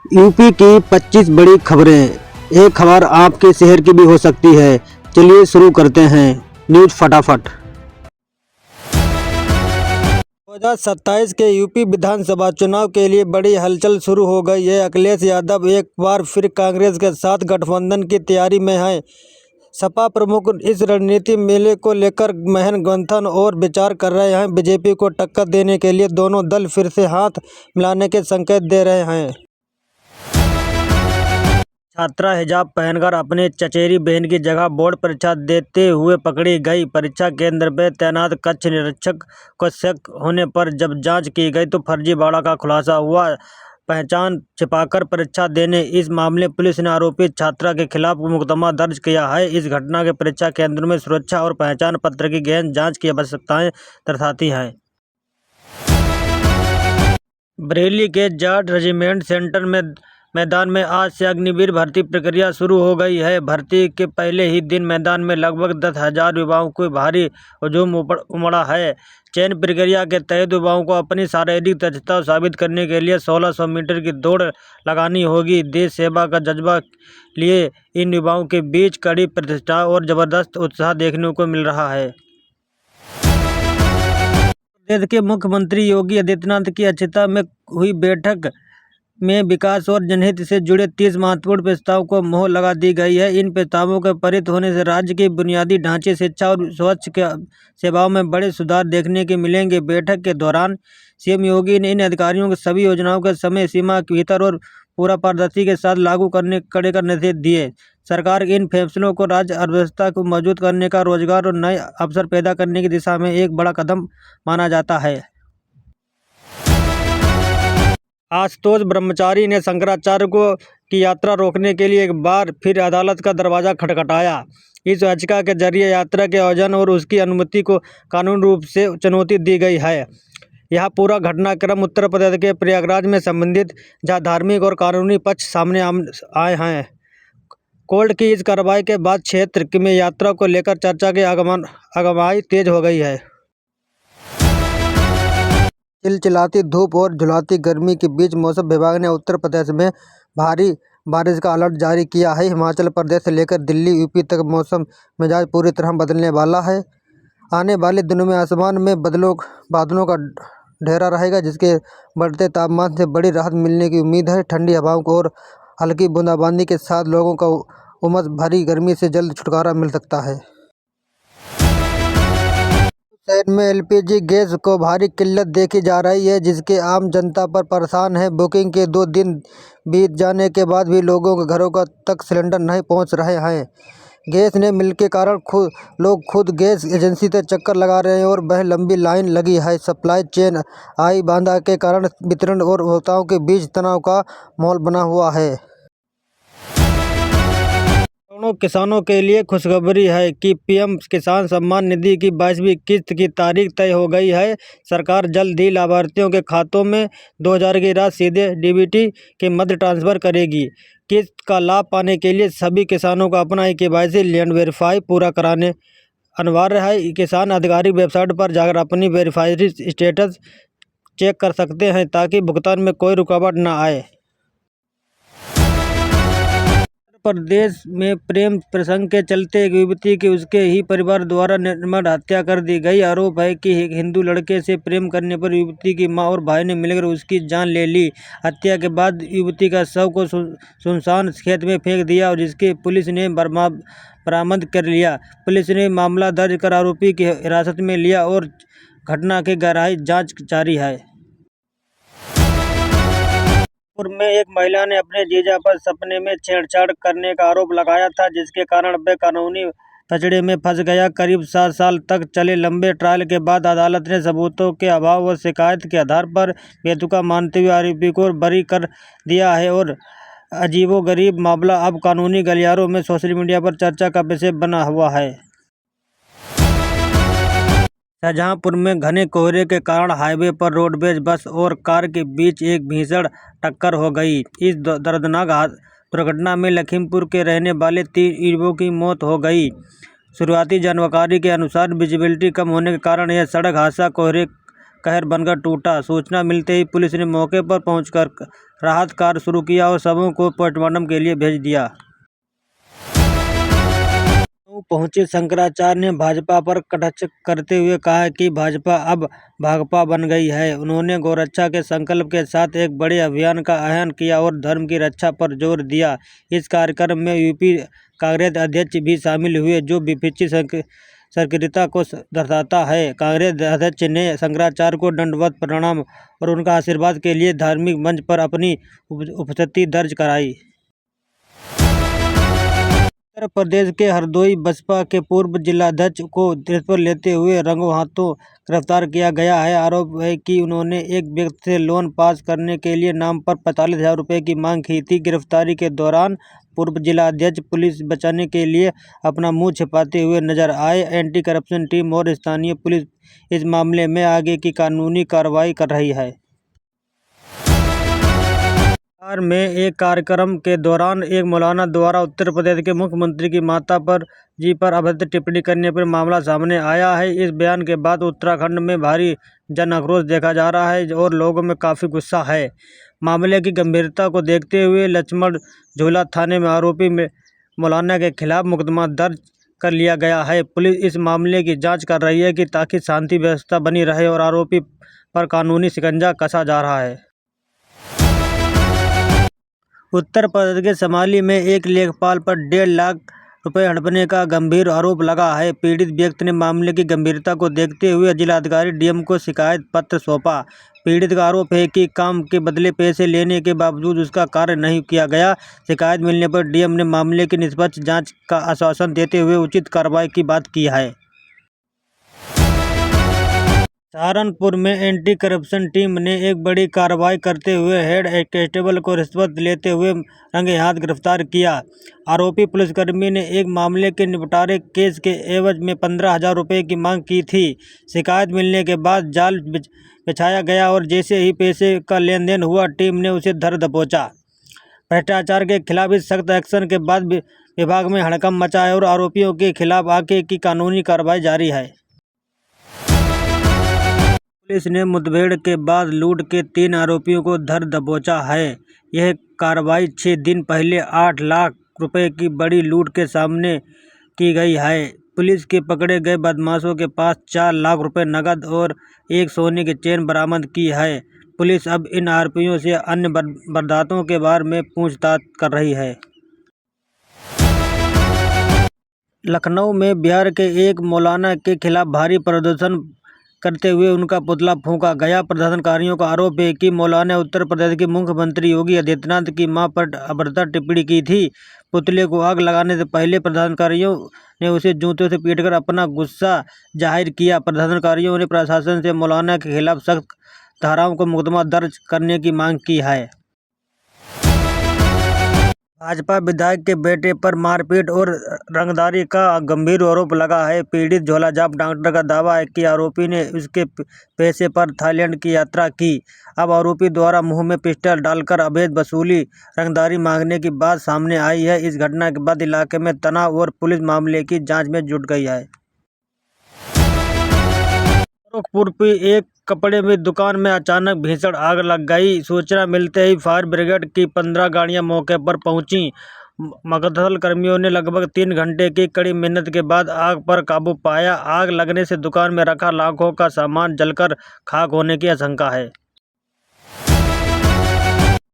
UP की 25 बड़ी खबरें। एक खबर आपके शहर की भी हो सकती है। चलिए शुरू करते हैं न्यूज़ फटाफट। 2027 के यूपी विधानसभा चुनाव के लिए बड़ी हलचल शुरू हो गई है। अखिलेश यादव एक बार फिर कांग्रेस के साथ गठबंधन की तैयारी में हैं। सपा प्रमुख इस रणनीति मेले को लेकर गहन मंथन और विचार कर रहे हैं। बीजेपी को टक्कर देने के लिए दोनों दल फिर से हाथ मिलाने के संकेत दे रहे हैं। छात्रा हिजाब पहनकर अपनी चचेरी बहन की जगह बोर्ड परीक्षा देते हुए पकड़ी गई। परीक्षा केंद्र पर तैनात कक्ष निरीक्षक को शक होने पर जब जांच की गई तो फर्जीवाड़ा का खुलासा हुआ। पहचान छिपाकर परीक्षा देने, इस मामले पुलिस ने आरोपित छात्रा के खिलाफ मुकदमा दर्ज किया है। इस घटना के परीक्षा केंद्र में सुरक्षा और पहचान पत्र की गहन जांच की आवश्यकताएं दर्शाती है। बरेली के जाट रेजिमेंट सेंटर में मैदान में आज से अग्निवीर भर्ती प्रक्रिया शुरू हो गई है। भर्ती के पहले ही दिन मैदान में लगभग 10,000 युवाओं को भारी हुजूम उमड़ा है। चयन प्रक्रिया के तहत युवाओं को अपनी शारीरिक दक्षता साबित करने के लिए 1600 मीटर की दौड़ लगानी होगी। देश सेवा का जज्बा लिए इन युवाओं के बीच कड़ी प्रतिष्ठा और जबरदस्त उत्साह देखने को मिल रहा है। प्रदेश के मुख्यमंत्री योगी आदित्यनाथ की अध्यक्षता में हुई बैठक में विकास और जनहित से जुड़े 30 महत्वपूर्ण प्रस्तावों को मोहर लगा दी गई है। इन प्रस्तावों के पारित होने से राज्य के बुनियादी ढांचे, शिक्षा और स्वास्थ्य सेवाओं में बड़े सुधार देखने के मिलेंगे। बैठक के दौरान सीएम योगी ने इन अधिकारियों को सभी योजनाओं के समय सीमा के भीतर और पूरा पारदर्शी के साथ लागू करने कड़े निर्देश दिए। सरकार के इन फैसलों को राज्य अर्थव्यवस्था को मजबूत करने का, रोजगार और नए अवसर पैदा करने की दिशा में एक बड़ा कदम माना जाता है। आशुतोष ब्रह्मचारी ने शंकराचार्य की यात्रा रोकने के लिए एक बार फिर अदालत का दरवाजा खटखटाया। इस याचिका के जरिए यात्रा के आयोजन और उसकी अनुमति को कानूनी रूप से चुनौती दी गई है। यह पूरा घटनाक्रम उत्तर प्रदेश के प्रयागराज में संबंधित जहां धार्मिक और कानूनी पक्ष सामने आए हैं। कोर्ट की इस कार्रवाई के बाद क्षेत्र में यात्रा को लेकर चर्चा की अगुवाई तेज हो गई है। चिलचिलाती धूप और झुलाती गर्मी के बीच मौसम विभाग ने उत्तर प्रदेश में भारी बारिश का अलर्ट जारी किया है। हिमाचल प्रदेश से लेकर दिल्ली यूपी तक मौसम मिजाज पूरी तरह बदलने वाला है। आने वाले दिनों में आसमान में बादलों का ढेरा रहेगा, जिसके बढ़ते तापमान से बड़ी राहत मिलने की उम्मीद है। ठंडी हवाओं को और हल्की बूंदाबांदी के साथ लोगों को उमस भरी गर्मी से जल्द छुटकारा मिल सकता है। शहर में एलपीजी गैस को भारी किल्लत देखी जा रही है, जिसके आम जनता पर परेशान है। बुकिंग के 2 दिन बीत जाने के बाद भी लोगों के घरों तक सिलेंडर नहीं पहुंच रहे हैं। गैस न मिलने के कारण लोग खुद गैस एजेंसी से चक्कर लगा रहे हैं और वह लंबी लाइन लगी है। सप्लाई चेन आई बाधा के कारण वितरण और उपभोक्ताओं के बीच तनाव का माहौल बना हुआ है। किसानों के लिए खुशखबरी है कि पीएम किसान सम्मान निधि की 22वीं किस्त की तारीख तय हो गई है। सरकार जल्द ही लाभार्थियों के खातों में 2,000 की राशि सीधे डीबीटी के मध्य ट्रांसफर करेगी। किस्त का लाभ पाने के लिए सभी किसानों को अपना केवाईसी लैंड वेरीफाई पूरा कराने अनिवार्य है। किसान आधिकारिक वेबसाइट पर जाकर अपनी वेरीफाई स्टेटस चेक कर सकते हैं ताकि भुगतान में कोई रुकावट न आए। प्रदेश में प्रेम प्रसंग के चलते एक युवती की उसके ही परिवार द्वारा निर्मम हत्या कर दी गई। आरोप है कि एक हिंदू लड़के से प्रेम करने पर युवती की मां और भाई ने मिलकर उसकी जान ले ली। हत्या के बाद युवती का शव को सुनसान खेत में फेंक दिया और जिसके पुलिस ने बरामद कर लिया। पुलिस ने मामला दर्ज कर आरोपी की हिरासत में लिया और घटना की गहराई जाँच जारी है। में एक महिला ने अपने जीजा पर सपने में छेड़छाड़ करने का आरोप लगाया था, जिसके कारण वह कानूनी पचड़े में फंस गया। करीब 7 साल तक चले लंबे ट्रायल के बाद अदालत ने सबूतों के अभाव व शिकायत के आधार पर बेतुका मानते हुए आरोपी को बरी कर दिया है। और अजीबोगरीब मामला अब कानूनी गलियारों में सोशल मीडिया पर चर्चा का विषय बना हुआ है। शाहजहांपुर में घने कोहरे के कारण हाईवे पर रोडवेज बस और कार के बीच एक भीषण टक्कर हो गई। इस दर्दनाक दुर्घटना में लखीमपुर के रहने वाले 3 युवकों की मौत हो गई। शुरुआती जानकारी के अनुसार विजिबिलिटी कम होने के कारण यह सड़क हादसा कोहरे कहर बनकर टूटा। सूचना मिलते ही पुलिस ने मौके पर पहुंचकर राहत कार्य शुरू किया और शवों को पोस्टमार्टम के लिए भेज दिया। पहुंचे शंकराचार्य ने भाजपा पर कटाक्ष करते हुए कहा कि भाजपा अब भाकपा बन गई है। उन्होंने गौरक्षा के संकल्प के साथ एक बड़े अभियान का आह्वान किया और धर्म की रक्षा पर जोर दिया। इस कार्यक्रम में यूपी कांग्रेस अध्यक्ष भी शामिल हुए, जो विपक्षी सक्रियता को दर्शाता है। कांग्रेस अध्यक्ष ने शंकराचार्य को दंडवत प्रणाम और उनका आशीर्वाद के लिए धार्मिक मंच पर अपनी उपस्थिति दर्ज कराई। उत्तर प्रदेश के हरदोई बसपा के पूर्व जिलाध्यक्ष को रिश्वत लेते हुए रंगों हाथों गिरफ्तार किया गया है। आरोप है कि उन्होंने एक व्यक्ति से लोन पास करने के लिए नाम पर 45,000 रुपये की मांग की थी। गिरफ्तारी के दौरान पूर्व जिलाध्यक्ष पुलिस बचाने के लिए अपना मुंह छिपाते हुए नजर आए। एंटी करप्शन टीम और स्थानीय पुलिस इस मामले में आगे की कानूनी कार्रवाई कर रही है। बिहार में एक कार्यक्रम के दौरान एक मौलाना द्वारा उत्तर प्रदेश के मुख्यमंत्री की माता पर अभद्र टिप्पणी करने पर मामला सामने आया है। इस बयान के बाद उत्तराखंड में भारी जन आक्रोश देखा जा रहा है और लोगों में काफ़ी गुस्सा है। मामले की गंभीरता को देखते हुए लक्ष्मण झूला थाने में आरोपी मौलाना के खिलाफ मुकदमा दर्ज कर लिया गया है। पुलिस इस मामले की जाँच कर रही है ताकि शांति व्यवस्था बनी रहे और आरोपी पर कानूनी शिकंजा कसा जा रहा है। उत्तर प्रदेश के समाली में एक लेखपाल पर 1.5 लाख रुपए हड़पने का गंभीर आरोप लगा है। पीड़ित व्यक्ति ने मामले की गंभीरता को देखते हुए जिलाधिकारी डीएम को शिकायत पत्र सौंपा। पीड़ित का आरोप है कि काम के बदले पैसे लेने के बावजूद उसका कार्य नहीं किया गया। शिकायत मिलने पर डीएम ने मामले की निष्पक्ष जाँच का आश्वासन देते हुए उचित कार्रवाई की बात की है। सहारनपुर में एंटी करप्शन टीम ने एक बड़ी कार्रवाई करते हुए हेड कांस्टेबल को रिश्वत लेते हुए रंगे हाथ गिरफ्तार किया। आरोपी पुलिसकर्मी ने एक मामले के निपटारे केस के एवज में 15,000 रुपये की मांग की थी। शिकायत मिलने के बाद जाल बिछाया गया और जैसे ही पैसे का लेन देन हुआ, टीम ने उसे धर दबोचा। भ्रष्टाचार के खिलाफ इस सख्त एक्शन के बाद विभाग में हड़कंप मचा है और आरोपियों के खिलाफ आगे की कानूनी कार्रवाई जारी है। पुलिस ने मुठभेड़ के बाद लूट के 3 आरोपियों को धर दबोचा है। यह कार्रवाई 6 दिन पहले 8 लाख रुपए की बड़ी लूट के सामने की गई है। पुलिस के पकड़े गए बदमाशों के पास 4 लाख रुपए नकद और एक सोने की चेन बरामद की है। पुलिस अब इन आरोपियों से अन्य वारदातों के बारे में पूछताछ कर रही है। लखनऊ में बिहार के एक मौलाना के खिलाफ भारी प्रदर्शन करते हुए उनका पुतला फूंका गया। प्रदर्शनकारियों का आरोप है कि मौलाना ने उत्तर प्रदेश के मुख्यमंत्री योगी आदित्यनाथ की मां पर अभद्र टिप्पणी की थी। पुतले को आग लगाने से पहले प्रदर्शनकारियों ने उसे जूतों से पीटकर अपना गुस्सा जाहिर किया। प्रदर्शनकारियों ने प्रशासन से मौलाना के खिलाफ सख्त धाराओं को मुकदमा दर्ज करने की मांग की है। भाजपा विधायक के बेटे पर मारपीट और रंगदारी का गंभीर आरोप लगा है। पीड़ित झोलाछाप डॉक्टर का दावा है कि आरोपी ने उसके पैसे पर थाईलैंड की यात्रा की। अब आरोपी द्वारा मुंह में पिस्टल डालकर अवैध वसूली रंगदारी मांगने की बात सामने आई है। इस घटना के बाद इलाके में तनाव और पुलिस मामले की जांच में जुट गई है। गोरखपुर की एक कपड़े में दुकान में अचानक भीषण आग लग गई। सूचना मिलते ही फायर ब्रिगेड की 15 गाड़ियां मौके पर पहुंची। मगधल कर्मियों ने लगभग 3 घंटे की कड़ी मेहनत के बाद आग पर काबू पाया। आग लगने से दुकान में रखा लाखों का सामान जलकर खाक होने की आशंका है।